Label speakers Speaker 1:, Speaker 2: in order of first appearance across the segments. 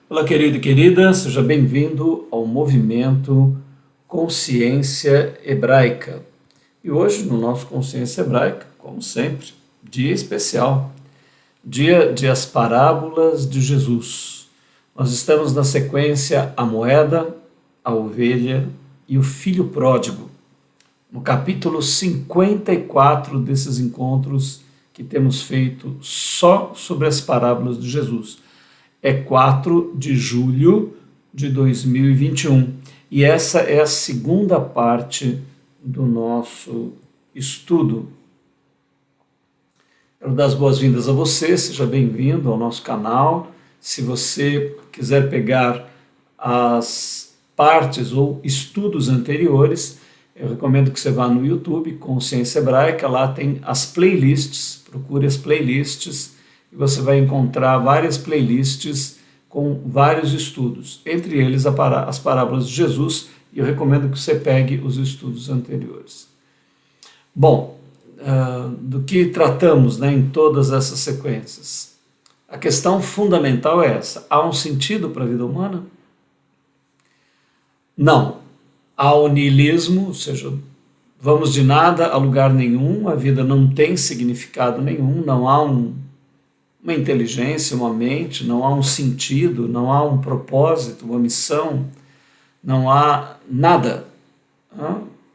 Speaker 1: Olá, querido e querida, seja bem-vindo ao movimento Consciência Hebraica. E hoje, no nosso Consciência Hebraica, como sempre, dia especial, dia de as parábolas de Jesus. Nós estamos na sequência A Moeda, a Ovelha e o Filho Pródigo, no capítulo 54 desses encontros que temos feito só sobre as parábolas de Jesus. É 4 de julho de 2021 e essa é a segunda parte do nosso estudo. Quero dar as boas-vindas a você, seja bem-vindo ao nosso canal. Se você quiser pegar as partes ou estudos anteriores, eu recomendo que você vá no YouTube, Consciência Hebraica, lá tem as playlists, procure as playlists e você vai encontrar várias playlists com vários estudos, entre eles as parábolas de Jesus, e eu recomendo que você pegue os estudos anteriores. Bom, do que tratamos, né, em todas essas sequências? A questão fundamental é essa: há um sentido para a vida humana? Não. Há o niilismo, ou seja, vamos de nada a lugar nenhum, a vida não tem significado nenhum, não há uma inteligência, uma mente, não há um sentido, não há um propósito, uma missão, não há nada.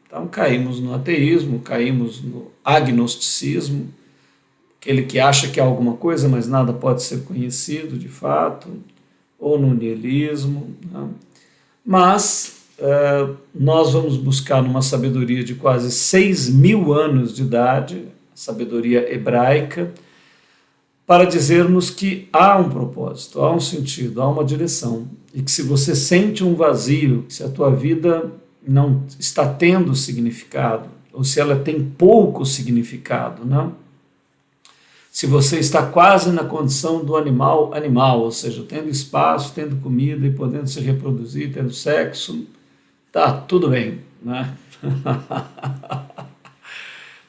Speaker 1: Então caímos no ateísmo, caímos no agnosticismo, aquele que acha que há alguma coisa, mas nada pode ser conhecido de fato, ou no niilismo. Mas nós vamos buscar numa sabedoria de quase 6.000 anos de idade, sabedoria hebraica, para dizermos que há um propósito, há um sentido, há uma direção, e que se você sente um vazio, se a tua vida não está tendo significado, ou se ela tem pouco significado, né? Se você está quase na condição do animal, ou seja, tendo espaço, tendo comida e podendo se reproduzir, tendo sexo, tá tudo bem, né?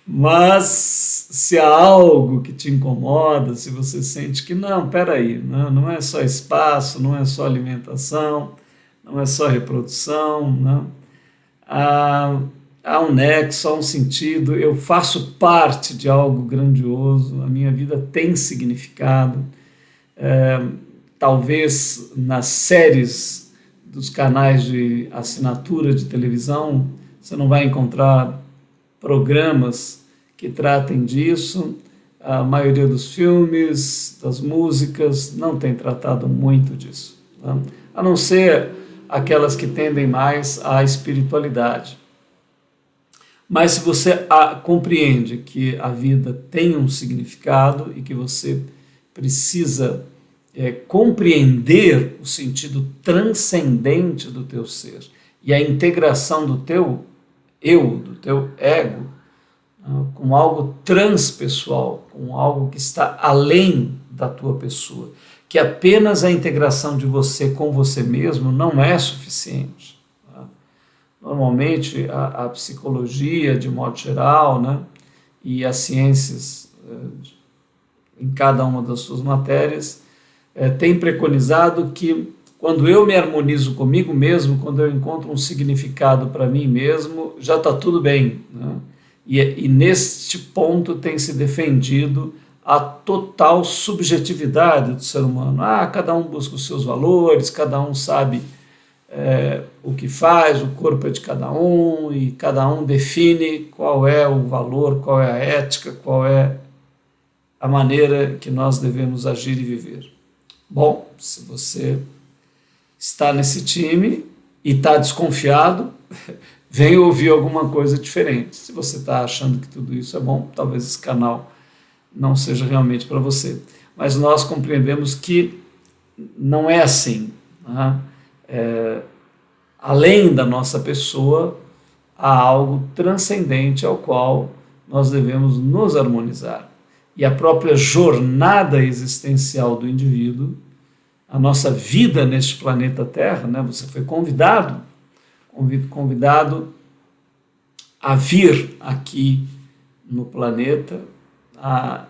Speaker 1: Mas se há algo que te incomoda, se você sente que não, peraí, não é só espaço, não é só alimentação, não é só reprodução, não. Há um nexo, há um sentido, eu faço parte de algo grandioso, a minha vida tem significado. Talvez nas séries dos canais de assinatura de televisão você não vai encontrar programas que tratem disso. A maioria dos filmes, das músicas, não tem tratado muito disso, tá? A não ser aquelas que tendem mais à espiritualidade. Mas se você compreende que a vida tem um significado e que você precisa compreender o sentido transcendente do teu ser e a integração do teu eu, do teu ego, com algo transpessoal, com algo que está além da tua pessoa, que apenas a integração de você com você mesmo não é suficiente. Normalmente a psicologia, de modo geral, né, e as ciências, em cada uma das suas matérias, tem preconizado que quando eu me harmonizo comigo mesmo, quando eu encontro um significado para mim mesmo, já está tudo bem, né? E neste ponto tem se defendido a total subjetividade do ser humano. Cada um busca os seus valores, cada um sabe o que faz, o corpo é de cada um, e cada um define qual é o valor, qual é a ética, qual é a maneira que nós devemos agir e viver. Bom, se você está nesse time e está desconfiado, vem ouvir alguma coisa diferente. Se você está achando que tudo isso é bom, talvez esse canal não seja realmente para você. Mas nós compreendemos que não é assim, né? Além da nossa pessoa, há algo transcendente ao qual nós devemos nos harmonizar. E a própria jornada existencial do indivíduo, a nossa vida neste planeta Terra, né? Você foi convidado a vir aqui no planeta, a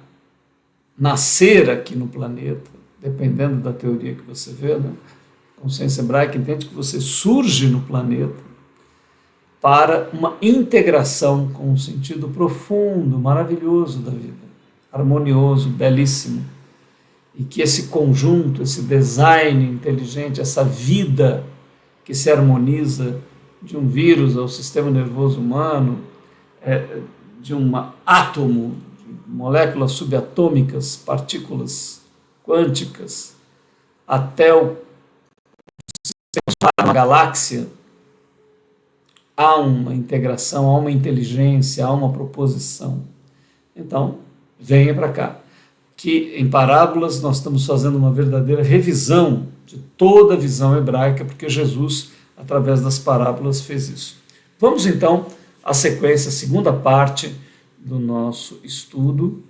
Speaker 1: nascer aqui no planeta, dependendo da teoria que você vê, né? consciência hebraica entende que você surge no planeta para uma integração com um sentido profundo, maravilhoso da vida, harmonioso, belíssimo. E que esse conjunto, esse design inteligente, essa vida que se harmoniza de um vírus ao sistema nervoso humano, de um átomo, de moléculas subatômicas, partículas quânticas, até uma galáxia, há uma integração, há uma inteligência, há uma proposição. Então, venha para cá. Que em parábolas nós estamos fazendo uma verdadeira revisão de toda a visão hebraica, porque Jesus, através das parábolas, fez isso. Vamos então à sequência, a segunda parte do nosso estudo.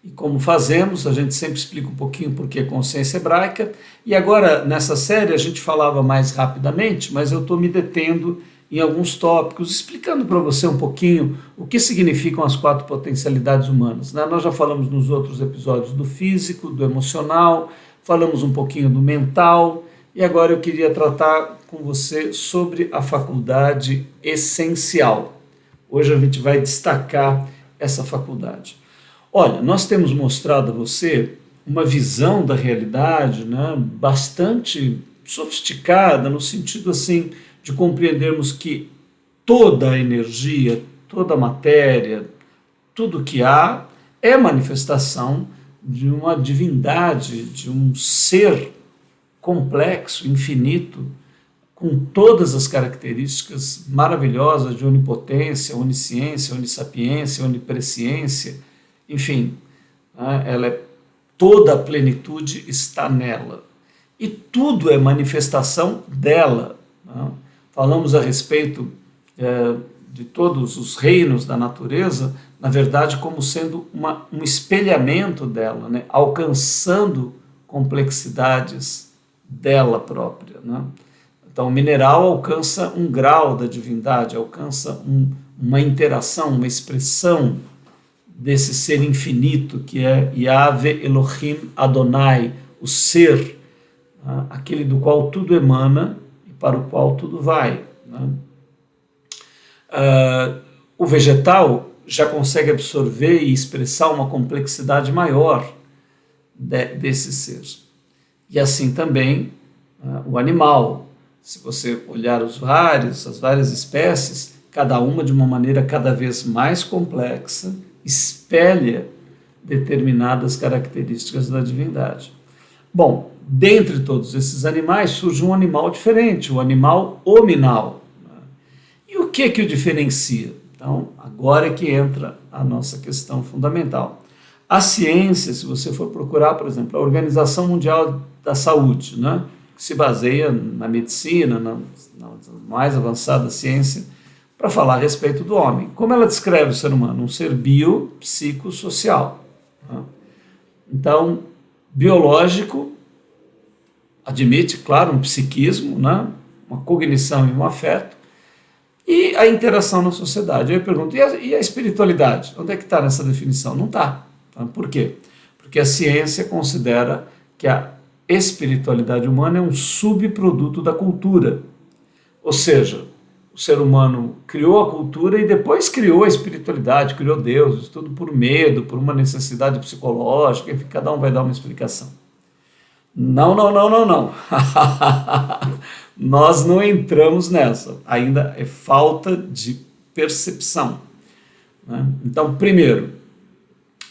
Speaker 1: E como fazemos, a gente sempre explica um pouquinho por que consciência hebraica. E agora, nessa série, a gente falava mais rapidamente, mas eu estou me detendo em alguns tópicos, explicando para você um pouquinho o que significam as 4 potencialidades humanas. Né? Nós já falamos nos outros episódios do físico, do emocional, falamos um pouquinho do mental, e agora eu queria tratar com você sobre a faculdade essencial. Hoje a gente vai destacar essa faculdade. Olha, nós temos mostrado a você uma visão da realidade, né, bastante sofisticada, no sentido assim, de compreendermos que toda a energia, toda a matéria, tudo que há é manifestação de uma divindade, de um ser complexo, infinito, com todas as características maravilhosas de onipotência, onisciência, onissapiência, onipresciência, enfim, ela toda a plenitude está nela. E tudo é manifestação dela. Falamos a respeito de todos os reinos da natureza, na verdade, como sendo um espelhamento dela, né? Alcançando complexidades dela própria. Né? Então, o mineral alcança um grau da divindade, alcança uma interação, uma expressão desse ser infinito que é Yahvé Elohim Adonai, o ser, né? Aquele do qual tudo emana, para o qual tudo vai. Né? O vegetal já consegue absorver e expressar uma complexidade maior desse ser. E assim também o animal. Se você olhar as várias espécies, cada uma de uma maneira cada vez mais complexa, espelha determinadas características da divindade. Bom, dentre todos esses animais surge um animal diferente, o animal hominal. E o que o diferencia? Então, agora é que entra a nossa questão fundamental. A ciência, se você for procurar, por exemplo, a Organização Mundial da Saúde, né, que se baseia na medicina, na mais avançada ciência, para falar a respeito do homem. Como ela descreve o ser humano? Um ser biopsicossocial. Né? Então, biológico, admite, claro, um psiquismo, né? Uma cognição e um afeto, e a interação na sociedade. Aí eu pergunto, e a espiritualidade? Onde é que está nessa definição? Não está. Tá? Por quê? Porque a ciência considera que a espiritualidade humana é um subproduto da cultura. Ou seja, o ser humano criou a cultura e depois criou a espiritualidade, criou Deus, isso tudo por medo, por uma necessidade psicológica, enfim, cada um vai dar uma explicação. Não. Nós não entramos nessa. Ainda é falta de percepção. Né? Então, primeiro,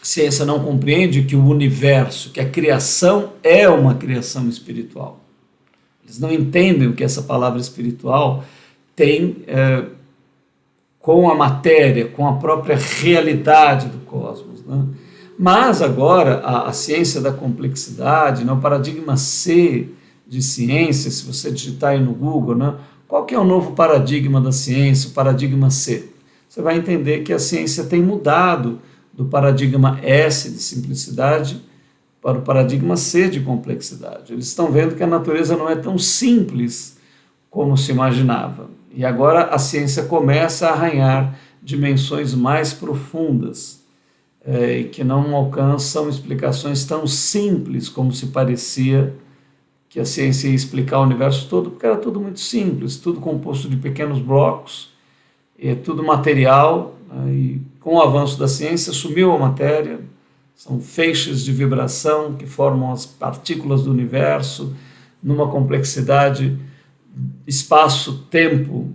Speaker 1: a ciência não compreende que o universo, que a criação é uma criação espiritual. Eles não entendem o que essa palavra espiritual tem com a matéria, com a própria realidade do cosmos. Né? Mas agora a ciência da complexidade, né, o paradigma C de ciência, se você digitar aí no Google, né, qual que é o novo paradigma da ciência, o paradigma C? Você vai entender que a ciência tem mudado do paradigma S de simplicidade para o paradigma C de complexidade. Eles estão vendo que a natureza não é tão simples como se imaginava. E agora a ciência começa a arranhar dimensões mais profundas, que não alcançam explicações tão simples como se parecia que a ciência ia explicar o universo todo, porque era tudo muito simples, tudo composto de pequenos blocos, é tudo material, né? E com o avanço da ciência sumiu a matéria, são feixes de vibração que formam as partículas do universo numa complexidade espaço-tempo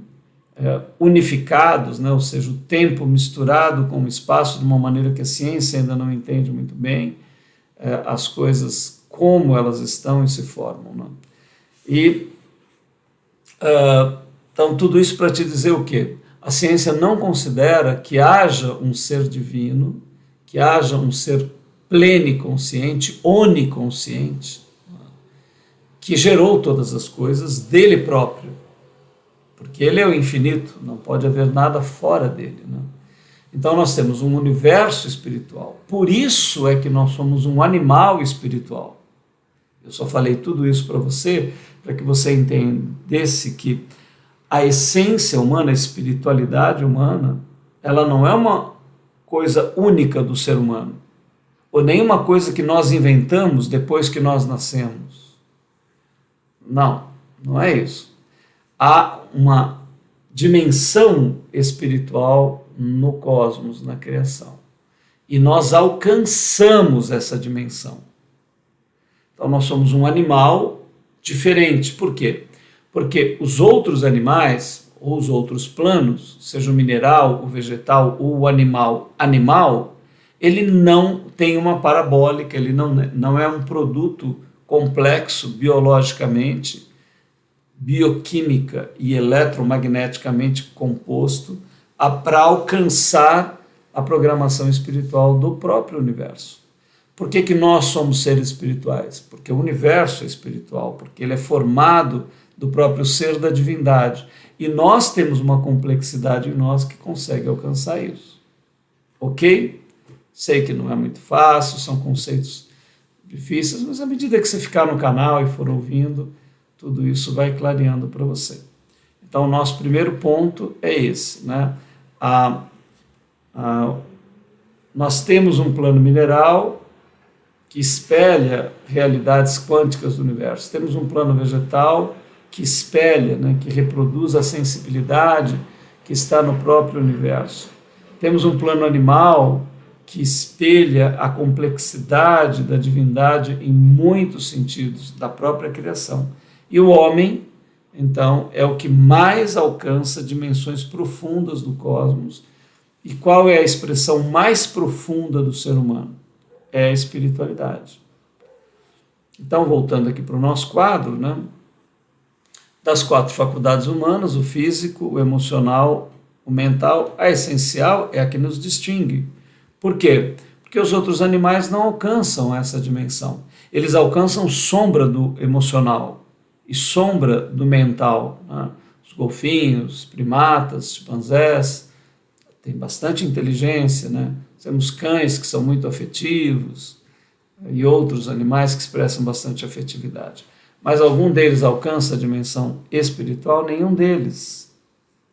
Speaker 1: unificados, né? Ou seja, o tempo misturado com o espaço de uma maneira que a ciência ainda não entende muito bem as coisas como elas estão e se formam, né? E então tudo isso para te dizer o quê? A ciência não considera que haja um ser divino, que haja um ser pleniconsciente, oniconsciente, que gerou todas as coisas dele próprio, porque ele é o infinito, não pode haver nada fora dele, né? Então nós temos um universo espiritual, por isso é que nós somos um animal espiritual. Eu só falei tudo isso para você, para que você entendesse que a essência humana, a espiritualidade humana, ela não é uma coisa única do ser humano, ou nem uma coisa que nós inventamos depois que nós nascemos. Não, não é isso. Há uma dimensão espiritual no cosmos, na criação. E nós alcançamos essa dimensão. Então nós somos um animal diferente. Por quê? Porque os outros animais, ou os outros planos, seja o mineral, o vegetal ou o animal, ele não tem uma parabólica, ele não é um produto complexo biologicamente, bioquímica e eletromagneticamente composto para alcançar a programação espiritual do próprio universo. Por que nós somos seres espirituais? Porque o universo é espiritual, porque ele é formado do próprio ser da divindade. E nós temos uma complexidade em nós que consegue alcançar isso. Ok? Sei que não é muito fácil, são conceitos difíceis, mas à medida que você ficar no canal e for ouvindo, tudo isso vai clareando para você. Então, o nosso primeiro ponto é esse, né? Nós temos um plano mineral que espelha realidades quânticas do universo. Temos um plano vegetal que espelha, né, que reproduz a sensibilidade que está no próprio universo. Temos um plano animal que espelha a complexidade da divindade em muitos sentidos da própria criação. E o homem, então, é o que mais alcança dimensões profundas do cosmos. E qual é a expressão mais profunda do ser humano? É a espiritualidade. Então, voltando aqui para o nosso quadro, né? Das 4 faculdades humanas, o físico, o emocional, o mental, a essencial é a que nos distingue. Por quê? Porque os outros animais não alcançam essa dimensão. Eles alcançam sombra do emocional e sombra do mental, né? Os golfinhos, primatas, chimpanzés, têm bastante inteligência, né? Temos cães que são muito afetivos e outros animais que expressam bastante afetividade. Mas algum deles alcança a dimensão espiritual? Nenhum deles.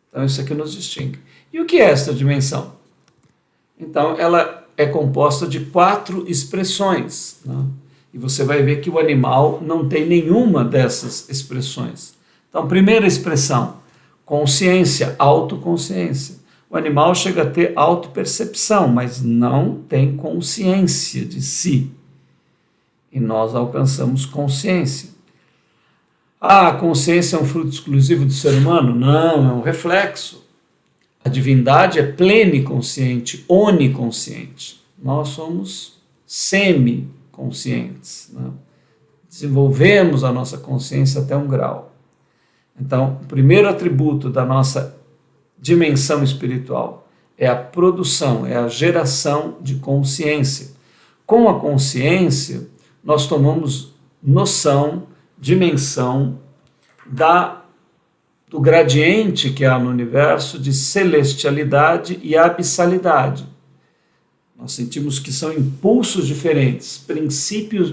Speaker 1: Então isso aqui nos distingue. E o que é esta dimensão? Então ela é composta de 4 expressões, né? E você vai ver que o animal não tem nenhuma dessas expressões. Então, primeira expressão, consciência, autoconsciência. O animal chega a ter autopercepção, mas não tem consciência de si. E nós alcançamos consciência. A consciência é um fruto exclusivo do ser humano? Não, é um reflexo. A divindade é pleniconsciente, oniconsciente. Nós somos semiconscientes, né? Desenvolvemos a nossa consciência até um grau. Então, o primeiro atributo da nossa dimensão espiritual é a produção, é a geração de consciência. Com a consciência, nós tomamos noção, dimensão do gradiente que há no universo de celestialidade e abissalidade. Nós sentimos que são impulsos diferentes, princípios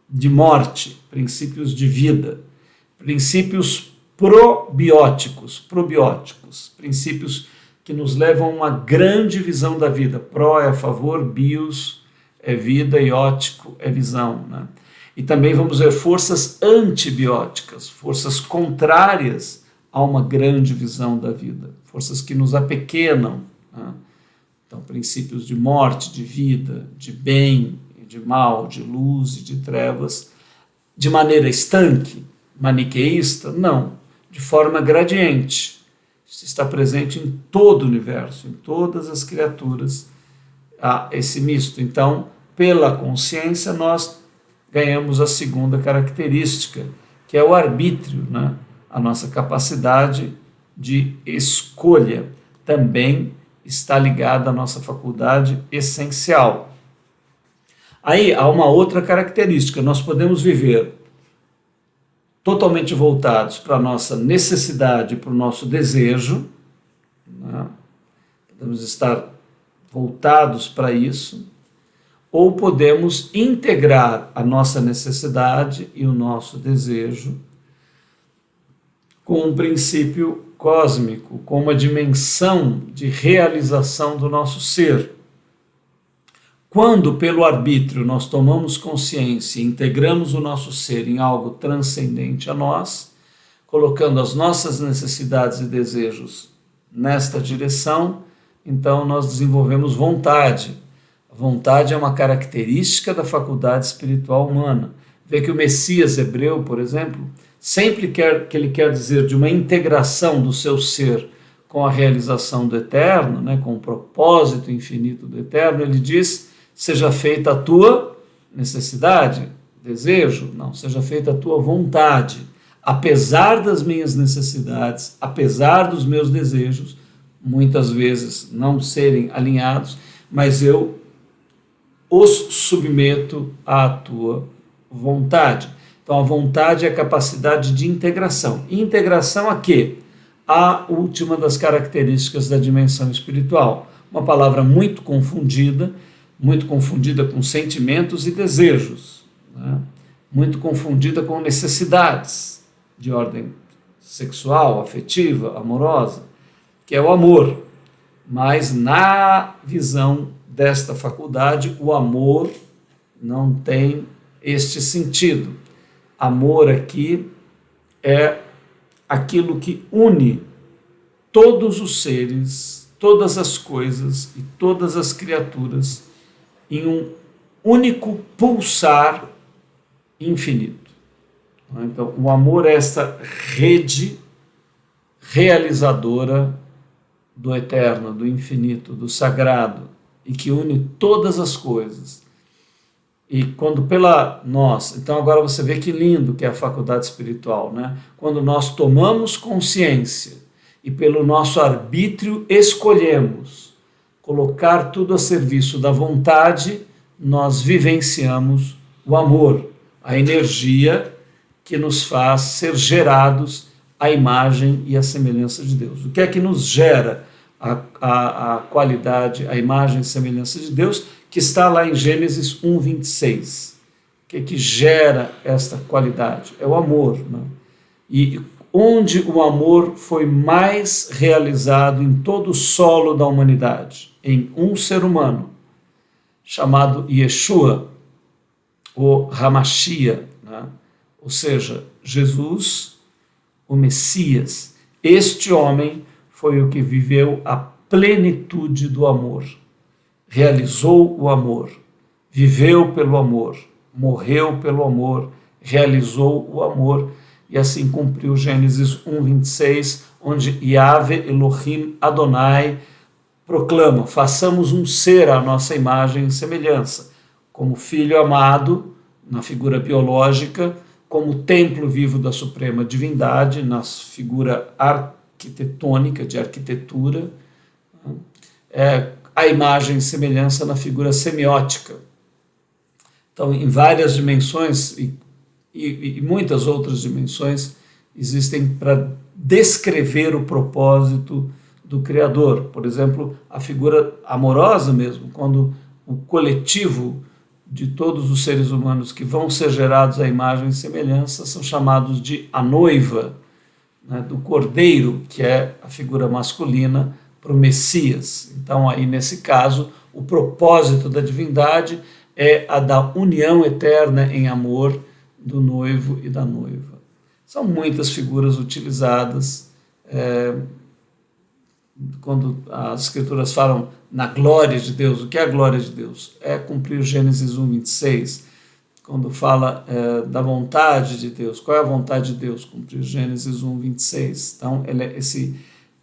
Speaker 1: de morte, princípios de vida, princípios probióticos, princípios que nos levam a uma grande visão da vida. Pró é a favor, bios é vida e ótico é visão, né? E também vamos ver forças antibióticas, forças contrárias a uma grande visão da vida, forças que nos apequenam, né? Então, princípios de morte, de vida, de bem, de mal, de luz e de trevas, de maneira estanque, maniqueísta? Não, de forma gradiente. Isso está presente em todo o universo, em todas as criaturas, há esse misto. Então, pela consciência, nós ganhamos a segunda característica, que é o arbítrio, né? A nossa capacidade de escolha também está ligada à nossa faculdade essencial. Aí há uma outra característica, nós podemos viver totalmente voltados para a nossa necessidade, para o nosso desejo, né? Podemos estar voltados para isso, ou podemos integrar a nossa necessidade e o nosso desejo com um princípio cósmico, com uma dimensão de realização do nosso ser. Quando, pelo arbítrio, nós tomamos consciência e integramos o nosso ser em algo transcendente a nós, colocando as nossas necessidades e desejos nesta direção, então nós desenvolvemos vontade. A vontade é uma característica da faculdade espiritual humana. Vê que o Messias hebreu, por exemplo, sempre que ele quer dizer de uma integração do seu ser com a realização do eterno, né, com o propósito infinito do eterno, ele diz: seja feita a tua necessidade, desejo, não, seja feita a tua vontade. Apesar das minhas necessidades, apesar dos meus desejos, muitas vezes não serem alinhados, mas eu os submeto à tua vontade. Então, a vontade é a capacidade de integração. E integração a quê? A última das características da dimensão espiritual. Uma palavra muito confundida com sentimentos e desejos, né? Muito confundida com necessidades de ordem sexual, afetiva, amorosa, que é o amor. Mas na visão desta faculdade, o amor não tem este sentido. Amor aqui é aquilo que une todos os seres, todas as coisas e todas as criaturas em um único pulsar infinito. Então, o amor é essa rede realizadora do eterno, do infinito, do sagrado, e que une todas as coisas. E quando então agora você vê que lindo que é a faculdade espiritual, né? Quando nós tomamos consciência e pelo nosso arbítrio escolhemos colocar tudo a serviço da vontade, nós vivenciamos o amor, a energia que nos faz ser gerados à imagem e à semelhança de Deus. O que é que nos gera a qualidade, a imagem e semelhança de Deus, que está lá em Gênesis 1:26. O que é que gera esta qualidade? É o amor, né? E onde o amor foi mais realizado em todo o solo da humanidade? Em um ser humano, chamado Yeshua, ou Hamashia, né? Ou seja, Jesus, o Messias. Este homem foi o que viveu a plenitude do amor, realizou o amor, viveu pelo amor, morreu pelo amor, realizou o amor, e assim cumpriu Gênesis 1:26, onde Yahvé Elohim Adonai proclama: façamos um ser à nossa imagem e semelhança, como filho amado, na figura biológica, como templo vivo da suprema divindade, na figura arquitetônica, de arquitetura, a imagem e semelhança na figura semiótica. Então, em várias dimensões e muitas outras dimensões existem para descrever o propósito do Criador. Por exemplo, a figura amorosa mesmo, quando o coletivo de todos os seres humanos que vão ser gerados à imagem e semelhança são chamados de a noiva, né, do cordeiro, que é a figura masculina, para o Messias. Então, aí nesse caso, o propósito da divindade é a da união eterna em amor do noivo e da noiva. São muitas figuras utilizadas quando as Escrituras falam na glória de Deus. O que é a glória de Deus? É cumprir Gênesis 1:26, quando fala da vontade de Deus. Qual é a vontade de Deus? Cumprir Gênesis 1:26. Então, esse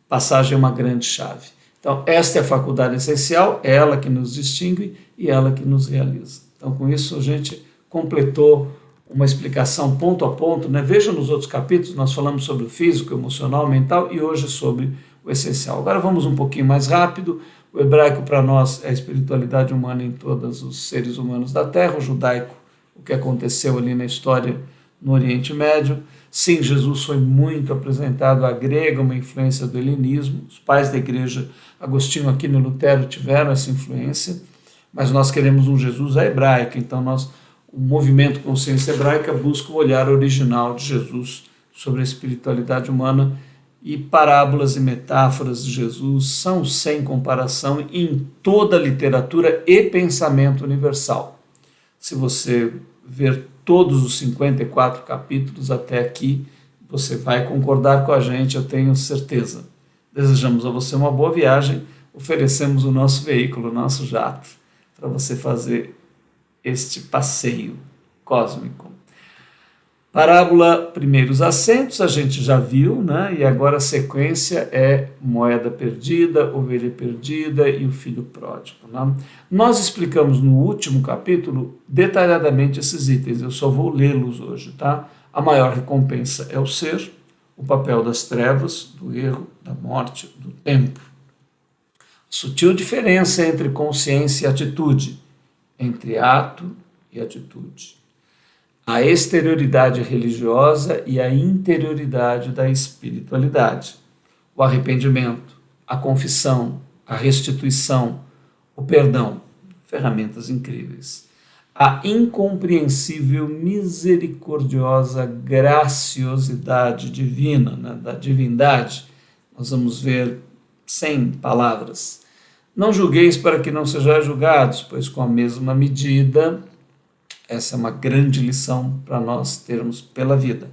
Speaker 1: passagem é uma grande chave. Então, esta é a faculdade essencial, é ela que nos distingue e ela que nos realiza. Então, com isso, a gente completou uma explicação ponto a ponto, né? Veja nos outros capítulos, nós falamos sobre o físico, emocional, mental e hoje sobre o essencial. Agora vamos um pouquinho mais rápido. O hebraico para nós é a espiritualidade humana em todos os seres humanos da Terra, o judaico, o que aconteceu ali na história no Oriente Médio. Sim, Jesus foi muito apresentado à grega, uma influência do helenismo. Os pais da igreja, Agostinho, Aquino e Lutero, tiveram essa influência, mas nós queremos um Jesus à hebraica, então o movimento Consciência Hebraica busca o olhar original de Jesus sobre a espiritualidade humana, e parábolas e metáforas de Jesus são sem comparação em toda a literatura e pensamento universal. Se você ver todos os 54 capítulos até aqui, você vai concordar com a gente, eu tenho certeza. Desejamos a você uma boa viagem, oferecemos o nosso veículo, o nosso jato, para você fazer este passeio cósmico. Parábola, primeiros assentos, a gente já viu, né? E agora a sequência é moeda perdida, ovelha perdida e o filho pródigo. Né? Nós explicamos no último capítulo detalhadamente esses itens, eu só vou lê-los hoje. Tá? A maior recompensa é o ser, o papel das trevas, do erro, da morte, do tempo. Sutil diferença entre consciência e atitude, entre ato e atitude. A exterioridade religiosa e a interioridade da espiritualidade. O arrependimento, a confissão, a restituição, o perdão, ferramentas incríveis. A incompreensível, misericordiosa graciosidade divina, né, da divindade. Nós vamos ver sem palavras. Não julgueis para que não sejais julgados, pois com a mesma medida. Essa é uma grande lição para nós termos pela vida.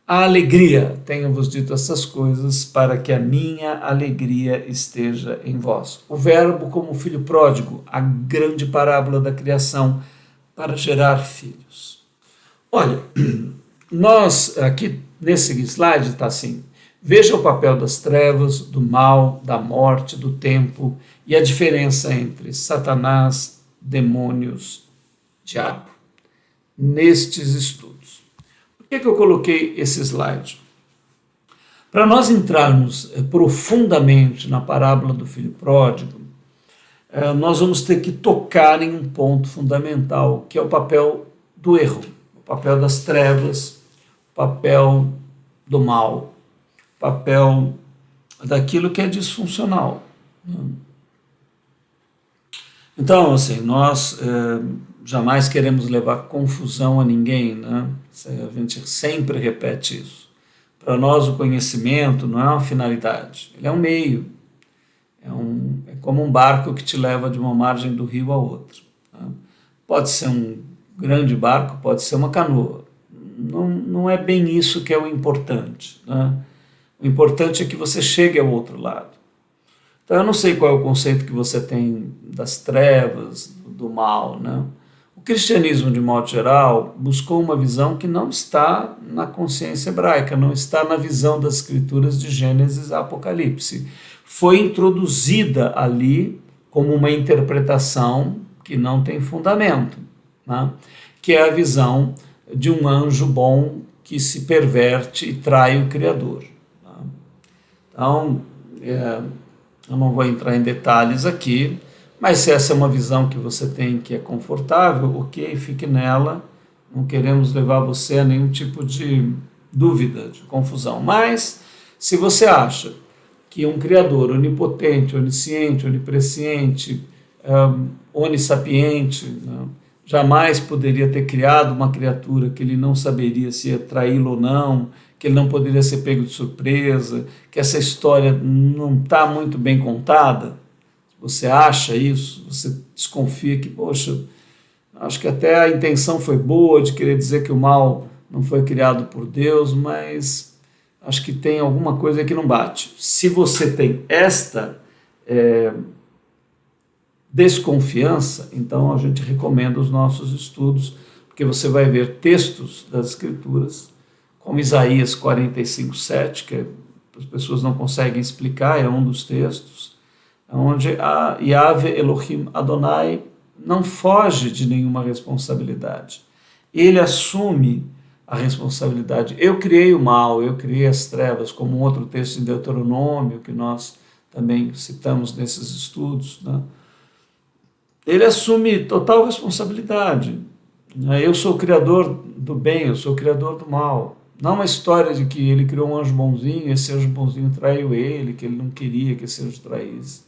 Speaker 1: A alegria, tenho-vos dito essas coisas para que a minha alegria esteja em vós. O verbo como filho pródigo, a grande parábola da criação para gerar filhos. Olha, nós aqui nesse slide está assim, veja o papel das trevas, do mal, da morte, do tempo e a diferença entre Satanás, demônios, diabo, nestes estudos. Por que eu coloquei esse slide? Para nós entrarmos profundamente na parábola do filho pródigo, nós vamos ter que tocar em um ponto fundamental, que é o papel do erro, o papel das trevas, o papel do mal, o papel daquilo que é disfuncional. Então, assim, nós jamais queremos levar confusão a ninguém, né? A gente sempre repete isso. Para nós, o conhecimento não é uma finalidade, ele é um meio. É como um barco que te leva de uma margem do rio a outra. Tá? Pode ser um grande barco, pode ser uma canoa. Não é bem isso que é o importante. Né? O importante é que você chegue ao outro lado. Então, eu não sei qual é o conceito que você tem das trevas, do mal, né? O cristianismo, de modo geral, buscou uma visão que não está na consciência hebraica, não está na visão das escrituras de Gênesis a Apocalipse. Foi introduzida ali como uma interpretação que não tem fundamento, né? Que é a visão de um anjo bom que se perverte e trai o Criador. Tá? Então, eu não vou entrar em detalhes aqui, mas se essa é uma visão que você tem que é confortável, ok, fique nela, não queremos levar você a nenhum tipo de dúvida, de confusão. Mas, se você acha que um Criador onipotente, onisciente, onipresciente, onissapiente, né, jamais poderia ter criado uma criatura que ele não saberia se ia traí-lo ou não, que ele não poderia ser pego de surpresa, que essa história não está muito bem contada, você acha isso, você desconfia que, poxa, Acho que até a intenção foi boa de querer dizer que o mal não foi criado por Deus, mas acho que tem alguma coisa que não bate. Se você tem esta desconfiança, então a gente recomenda os nossos estudos, porque você vai ver textos das Escrituras, como Isaías 45:7, que as pessoas não conseguem explicar, é um dos textos, onde a Yahvé Elohim Adonai não foge de nenhuma responsabilidade. Ele assume a responsabilidade. Eu criei o mal, eu criei as trevas, como um outro texto em Deuteronômio, que nós também citamos nesses estudos, né? Ele assume total responsabilidade. Eu sou o criador do bem, eu sou o criador do mal. Não uma história de que ele criou um anjo bonzinho e esse anjo bonzinho traiu ele, que ele não queria que esse anjo traísse.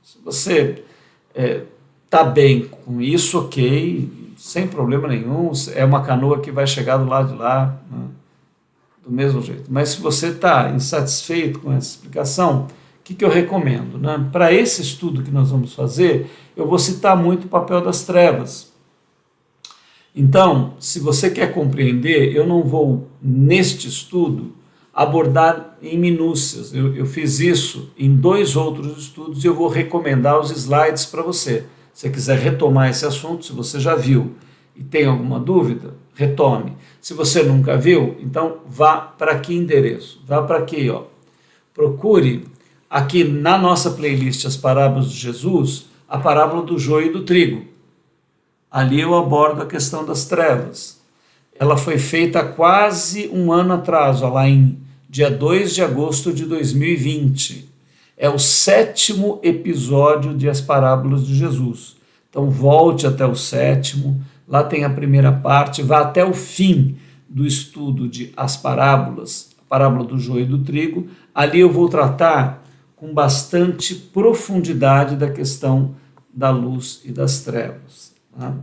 Speaker 1: Se você está bem com isso, ok, sem problema nenhum, é uma canoa que vai chegar do lado de lá, né, do mesmo jeito. Mas se você está insatisfeito com essa explicação, o que eu recomendo? Né? Para esse estudo que nós vamos fazer, eu vou citar muito o papel das trevas. Então, se você quer compreender, eu não vou, neste estudo, abordar em minúcias. Eu fiz isso em 2 outros estudos e eu vou recomendar os slides para você. Se você quiser retomar esse assunto, se você já viu e tem alguma dúvida, retome. Se você nunca viu, então vá para que endereço? Vá para aqui, ó. Procure aqui na nossa playlist As Parábolas de Jesus, a parábola do joio e do trigo. Ali eu abordo a questão das trevas. Ela foi feita há quase um ano atrás, ó, lá em dia 2 de agosto de 2020. É o 7º episódio de As Parábolas de Jesus. Então volte até o 7º, lá tem a primeira parte, vá até o fim do estudo de As Parábolas, a parábola do joio e do trigo. Ali eu vou tratar com bastante profundidade da questão da luz e das trevas, né?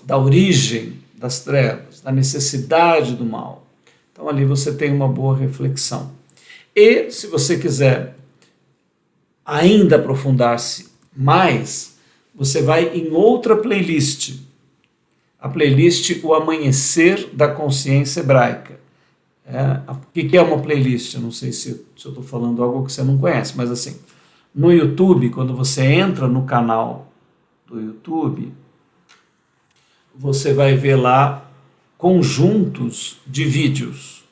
Speaker 1: Da origem das trevas, da necessidade do mal. Então ali você tem uma boa reflexão. E se você quiser ainda aprofundar-se mais, você vai em outra playlist, a playlist O Amanhecer da Consciência Hebraica. O que é uma playlist? Eu não sei se eu estou falando algo que você não conhece, mas assim, no YouTube, quando você entra no canal do YouTube, você vai ver lá conjuntos de vídeos.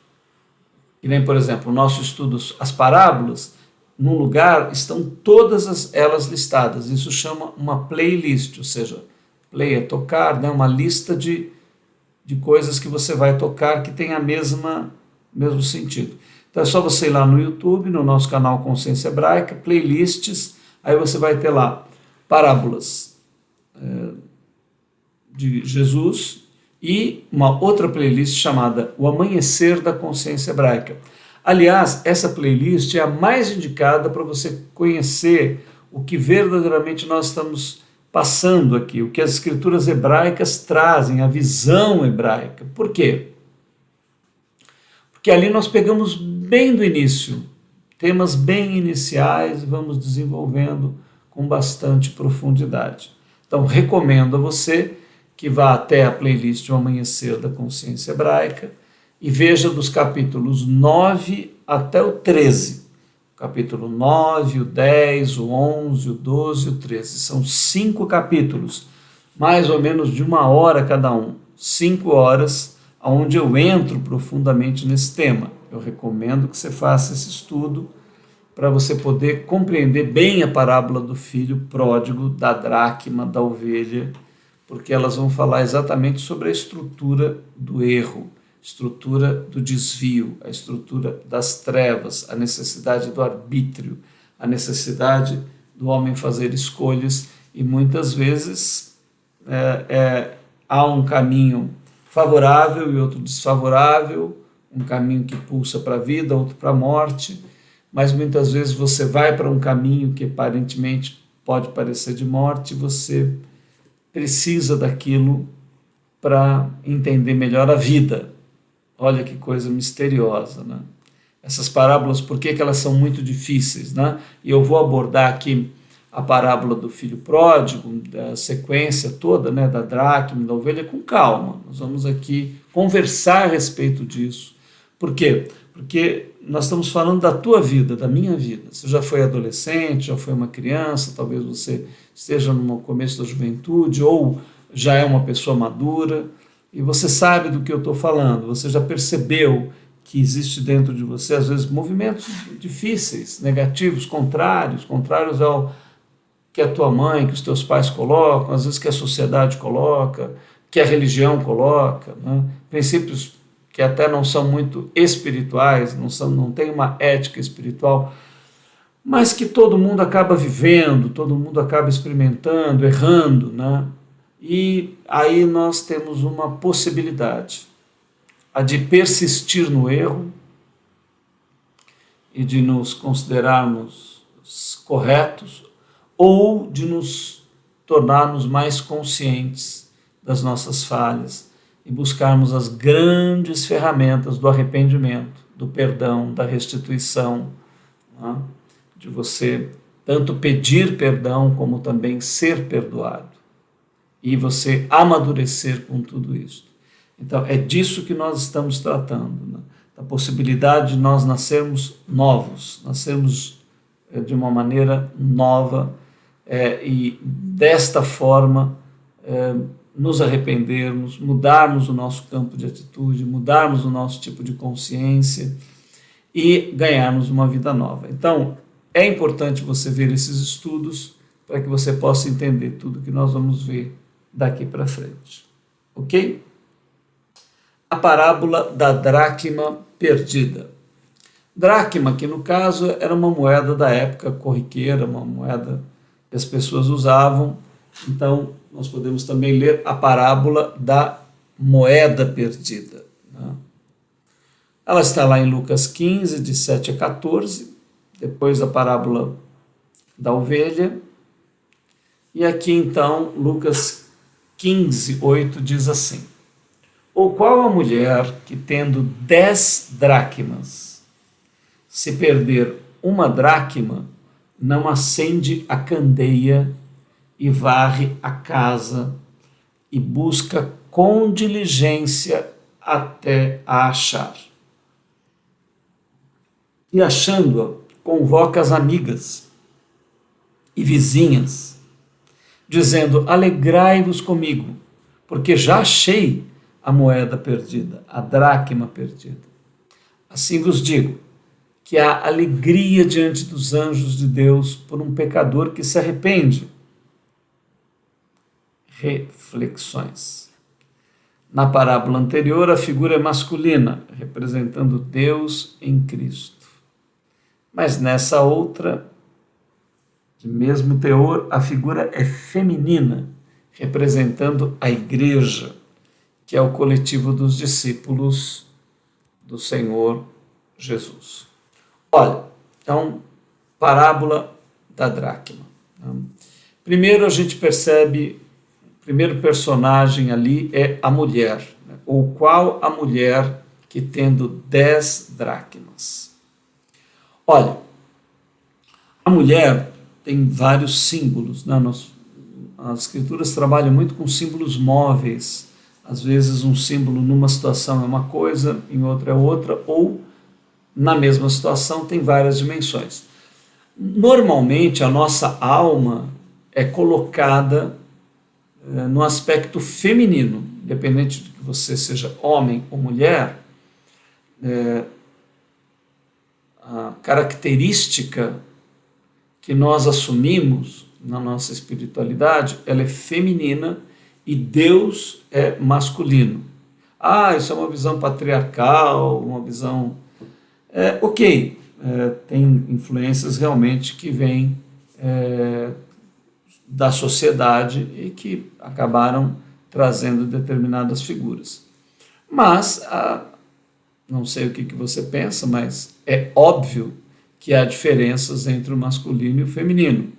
Speaker 1: Que nem, por exemplo, o nosso estudo, as parábolas, num lugar estão todas elas listadas. Isso chama uma playlist, ou seja, play é tocar, né? Uma lista de coisas que você vai tocar que tem a mesmo sentido. Então é só você ir lá no YouTube, no nosso canal Consciência Hebraica, playlists, aí você vai ter lá parábolas de Jesus e uma outra playlist chamada O Amanhecer da Consciência Hebraica. Aliás, essa playlist é a mais indicada para você conhecer o que verdadeiramente nós estamos passando aqui, o que as escrituras hebraicas trazem, a visão hebraica. Por quê? Porque ali nós pegamos bem do início, temas bem iniciais e vamos desenvolvendo com bastante profundidade. Então, recomendo a você que vá até a playlist O Amanhecer da Consciência Hebraica e veja dos capítulos 9 até o 13. O capítulo 9, o 10, o 11, o 12 e o 13. São 5 capítulos, mais ou menos de 1 hora cada um. 5 horas, onde eu entro profundamente nesse tema. Eu recomendo que você faça esse estudo para você poder compreender bem a parábola do filho pródigo, da dracma, da ovelha, porque elas vão falar exatamente sobre a estrutura do erro, estrutura do desvio, a estrutura das trevas, a necessidade do arbítrio, a necessidade do homem fazer escolhas, e muitas vezes há um caminho favorável e outro desfavorável, um caminho que pulsa para a vida, outro para a morte, mas muitas vezes você vai para um caminho que aparentemente pode parecer de morte, e você precisa daquilo para entender melhor a vida. Olha que coisa misteriosa, né? Essas parábolas, por que elas são muito difíceis, né? E eu vou abordar aqui a parábola do filho pródigo, da sequência toda, né, da dracma, da ovelha, com calma. Nós vamos aqui conversar a respeito disso. Por quê? Porque nós estamos falando da tua vida, da minha vida. Você já foi adolescente, já foi uma criança, talvez você esteja no começo da juventude, ou já é uma pessoa madura, e você sabe do que eu estou falando, você já percebeu que existe dentro de você, às vezes, movimentos difíceis, negativos, contrários ao que a tua mãe, que os teus pais colocam, às vezes que a sociedade coloca, que a religião coloca, né? Princípios que até não são muito espirituais, não tem uma ética espiritual, mas que todo mundo acaba vivendo, todo mundo acaba experimentando, errando, né? E aí nós temos uma possibilidade, a de persistir no erro e de nos considerarmos corretos, ou de nos tornarmos mais conscientes das nossas falhas e buscarmos as grandes ferramentas do arrependimento, do perdão, da restituição, né? De você tanto pedir perdão como também ser perdoado e você amadurecer com tudo isso. Então é disso que nós estamos tratando, né? Da possibilidade de nós nascermos novos, nascermos de uma maneira nova, e desta forma nos arrependermos, mudarmos o nosso campo de atitude, mudarmos o nosso tipo de consciência e ganharmos uma vida nova. Então, é importante você ver esses estudos para que você possa entender tudo que nós vamos ver daqui para frente. Ok? A parábola da dracma perdida. Dracma, que no caso era uma moeda da época corriqueira, uma moeda que as pessoas usavam. Então, nós podemos também ler a parábola da moeda perdida, né? Ela está lá em Lucas 15, de 7 a 14, depois da parábola da ovelha. E aqui, então, Lucas 15, 8 diz assim: ou qual a mulher que, tendo 10 dracmas, se perder uma dracma, não acende a candeia e varre a casa e busca com diligência até a achar? E achando-a, convoca as amigas e vizinhas, dizendo: alegrai-vos comigo, porque já achei a moeda perdida, a dracma perdida. Assim vos digo, que há alegria diante dos anjos de Deus por um pecador que se arrepende. Reflexões. Na parábola anterior, a figura é masculina, representando Deus em Cristo. Mas nessa outra, de mesmo teor, a figura é feminina, representando a igreja, que é o coletivo dos discípulos do Senhor Jesus. Olha, então, parábola da dracma. Primeiro a gente percebe, o primeiro personagem ali é a mulher, né? Ou qual a mulher que tendo 10 dracmas. Olha, a mulher tem vários símbolos, né? As escrituras trabalham muito com símbolos móveis. Às vezes um símbolo numa situação é uma coisa, em outra é outra, ou na mesma situação tem várias dimensões. Normalmente a nossa alma é colocada no aspecto feminino, independente de que você seja homem ou mulher. A característica que nós assumimos na nossa espiritualidade, ela é feminina e Deus é masculino. Isso é uma visão patriarcal, uma visão... ok, tem influências realmente que vêm da sociedade e que acabaram trazendo determinadas figuras. Mas, não sei o que você pensa, mas é óbvio que há diferenças entre o masculino e o feminino,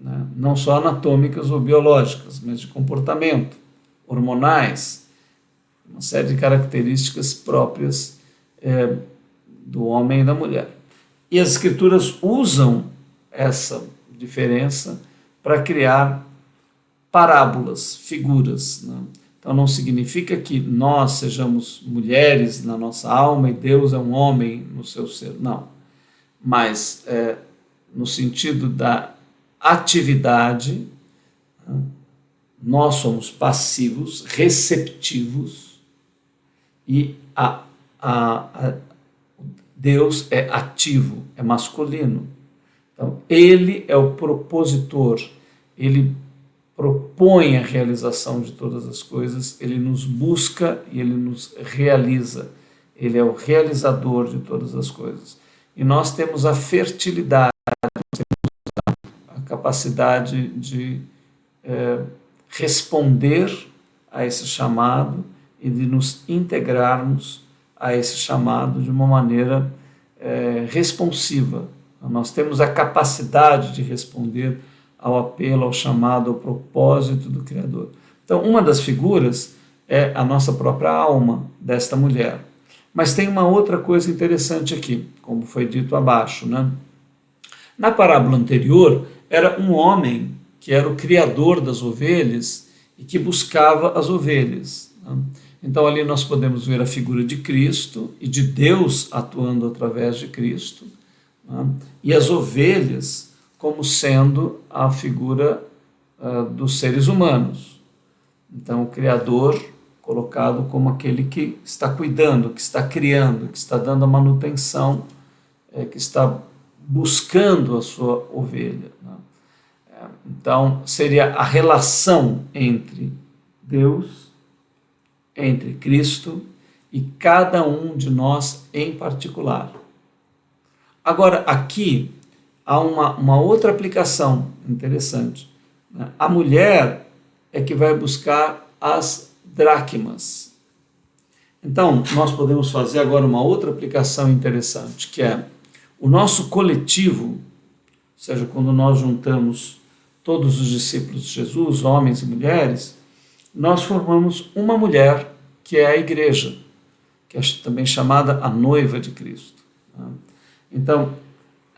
Speaker 1: né? Não só anatômicas ou biológicas, mas de comportamento, hormonais, uma série de características próprias do homem e da mulher. E as escrituras usam essa diferença para criar parábolas, figuras, né? Então não significa que nós sejamos mulheres na nossa alma e Deus é um homem no seu ser, não. Mas no sentido da atividade, né? Nós somos passivos, receptivos e Deus é ativo, é masculino. Então, ele é o propositor, ele propõe a realização de todas as coisas, ele nos busca e ele nos realiza. Ele é o realizador de todas as coisas. E nós temos a fertilidade, a capacidade de responder a esse chamado e de nos integrarmos a esse chamado de uma maneira responsiva. Nós temos a capacidade de responder ao apelo, ao chamado, ao propósito do Criador. Então, uma das figuras é a nossa própria alma desta mulher. Mas tem uma outra coisa interessante aqui, como foi dito abaixo, né? Na parábola anterior, era um homem que era o criador das ovelhas e que buscava as ovelhas, né? Então ali nós podemos ver a figura de Cristo e de Deus atuando através de Cristo, né? E as ovelhas como sendo a figura dos seres humanos. Então o Criador colocado como aquele que está cuidando, que está criando, que está dando a manutenção, que está buscando a sua ovelha, né? Então seria a relação entre Deus, entre Cristo e cada um de nós em particular. Agora, aqui há uma outra aplicação interessante, né? A mulher é que vai buscar as dracmas. Então, nós podemos fazer agora uma outra aplicação interessante, que é o nosso coletivo, ou seja, quando nós juntamos todos os discípulos de Jesus, homens e mulheres, nós formamos uma mulher, que é a igreja, que é também chamada a noiva de Cristo. Então,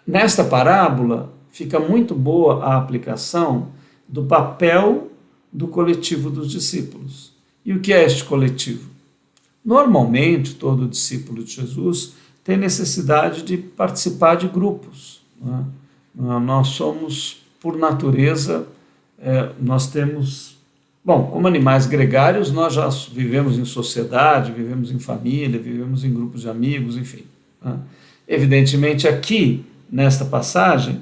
Speaker 1: nesta parábola, fica muito boa a aplicação do papel do coletivo dos discípulos. E o que é este coletivo? Normalmente, todo discípulo de Jesus tem necessidade de participar de grupos, né? Nós somos, por natureza, nós temos... Bom, como animais gregários, nós já vivemos em sociedade, vivemos em família, vivemos em grupos de amigos, enfim, né? Evidentemente, aqui, nesta passagem,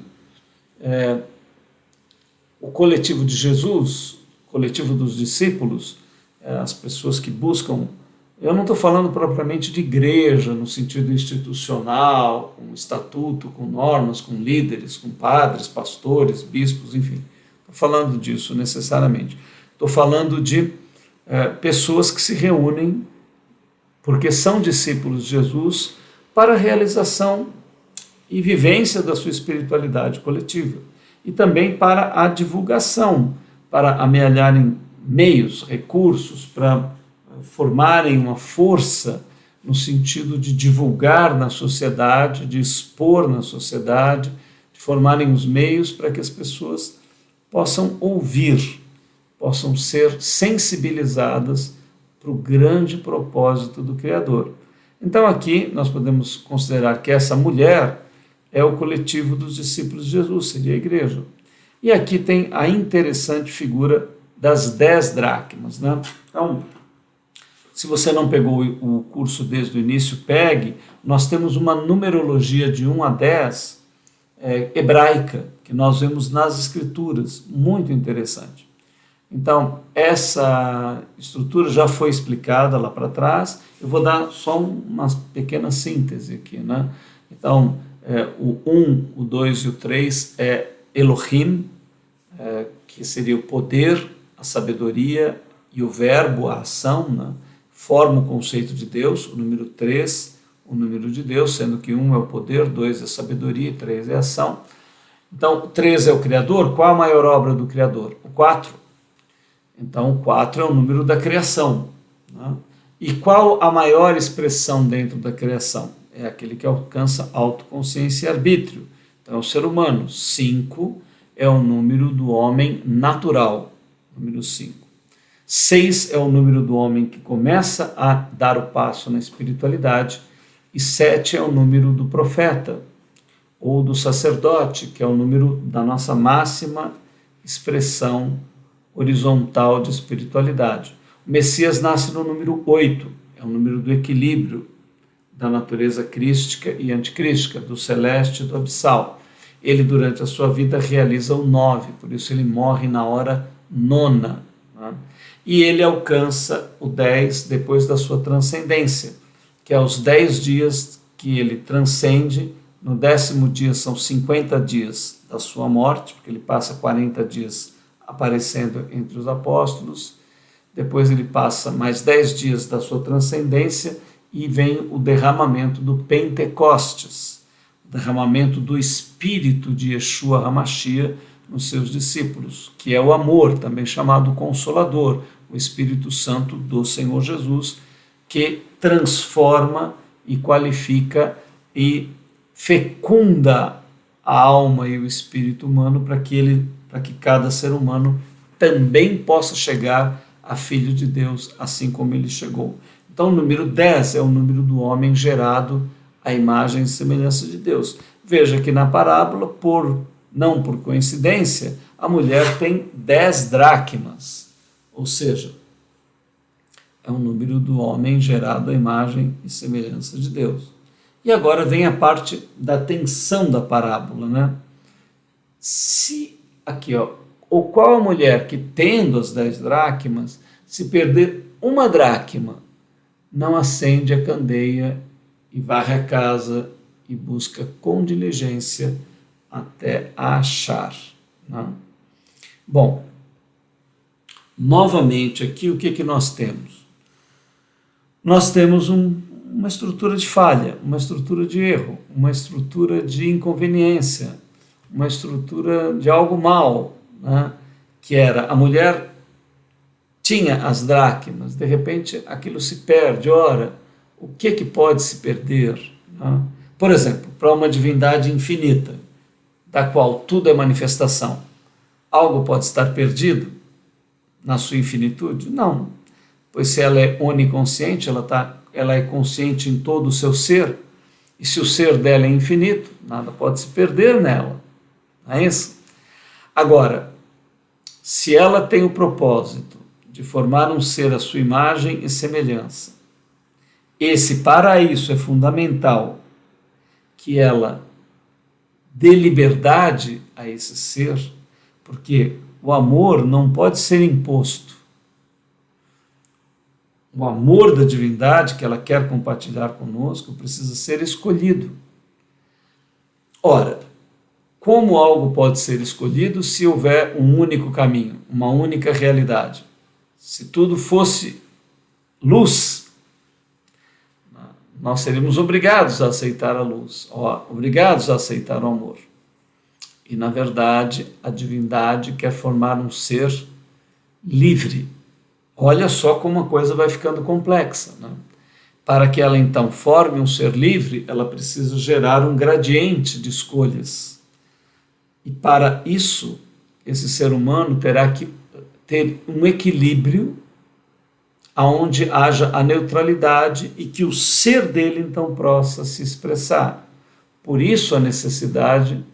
Speaker 1: o coletivo de Jesus, o coletivo dos discípulos, as pessoas que buscam... Eu não estou falando propriamente de igreja, no sentido institucional, com estatuto, com normas, com líderes, com padres, pastores, bispos, enfim. Estou falando disso necessariamente. Estou falando de pessoas que se reúnem porque são discípulos de Jesus para a realização e vivência da sua espiritualidade coletiva. E também para a divulgação, para amealharem meios, recursos, para formarem uma força no sentido de divulgar na sociedade, de expor na sociedade, de formarem os meios para que as pessoas possam ouvir, possam ser sensibilizadas para o grande propósito do Criador. Então aqui nós podemos considerar que essa mulher é o coletivo dos discípulos de Jesus, seria a igreja. E aqui tem a interessante figura das 10 dracmas, né? Então, se você não pegou o curso desde o início, pegue. Nós temos uma numerologia de 1 a 10 hebraica, que nós vemos nas Escrituras, muito interessante. Então, essa estrutura já foi explicada lá para trás, eu vou dar só uma pequena síntese aqui, né? Então, o 1, o 2 e o 3 é Elohim, que seria o poder, a sabedoria e o verbo, a ação, né? Forma o conceito de Deus. O número 3, o número de Deus, sendo que 1 é o poder, 2 é a sabedoria e 3 é a ação. Então, 3 é o Criador. Qual a maior obra do Criador? O 4. Então, o 4 é o número da criação, né? E qual a maior expressão dentro da criação? É aquele que alcança autoconsciência e arbítrio. Então, é o ser humano. 5 é o número do homem natural, número 5. 6 é o número do homem que começa a dar o passo na espiritualidade, e 7 é o número do profeta, ou do sacerdote, que é o número da nossa máxima expressão horizontal de espiritualidade. O Messias nasce no número 8, é o número do equilíbrio da natureza crística e anticrística, do celeste e do abissal. Ele, durante a sua vida, realiza o 9, por isso ele morre na hora 9. Né? E ele alcança o 10 depois da sua transcendência, que é os 10 dias que ele transcende. No 10º dia são 50 dias da sua morte, porque ele passa 40 dias aparecendo entre os apóstolos. Depois ele passa mais 10 dias da sua transcendência e vem o derramamento do Pentecostes, o derramamento do Espírito de Yeshua HaMashiach nos seus discípulos, que é o amor, também chamado Consolador, o Espírito Santo do Senhor Jesus, que transforma e qualifica e fecunda a alma e o espírito humano para que cada ser humano também possa chegar a filho de Deus, assim como ele chegou. Então, o número 10 é o número do homem gerado à imagem e semelhança de Deus. Veja que na parábola, não por coincidência, a mulher tem 10 dracmas, ou seja, é o número do homem gerado à imagem e semelhança de Deus. E agora vem a parte da tensão da parábola, né? Ou qual a mulher que, tendo as 10 dracmas, se perder uma dracma, não acende a candeia e varre a casa e busca com diligência até a achar, né? Bom, novamente aqui o que nós temos? Nós temos uma estrutura de falha, uma estrutura de erro, uma estrutura de inconveniência, uma estrutura de algo mal, né? Que era a mulher tinha as dracmas, de repente aquilo se perde. Ora, o que pode se perder? Né? Por exemplo, para uma divindade infinita, da qual tudo é manifestação, algo pode estar perdido na sua infinitude? Não, pois se ela é oniconsciente, ela é consciente em todo o seu ser, e se o ser dela é infinito, nada pode se perder nela, não é isso? Agora, se ela tem o propósito de formar um ser à sua imagem e semelhança, para isso é fundamental que ela dê liberdade a esse ser, porque o amor não pode ser imposto. O amor da divindade que ela quer compartilhar conosco precisa ser escolhido. Ora, como algo pode ser escolhido se houver um único caminho, uma única realidade? Se tudo fosse luz, nós seríamos obrigados a aceitar a luz, obrigados a aceitar o amor. E, na verdade, a divindade quer formar um ser livre. Olha só como a coisa vai ficando complexa, né? Para que ela, então, forme um ser livre, ela precisa gerar um gradiente de escolhas. E, para isso, esse ser humano terá que ter um equilíbrio onde haja a neutralidade e que o ser dele, então, possa se expressar. Por isso, a necessidade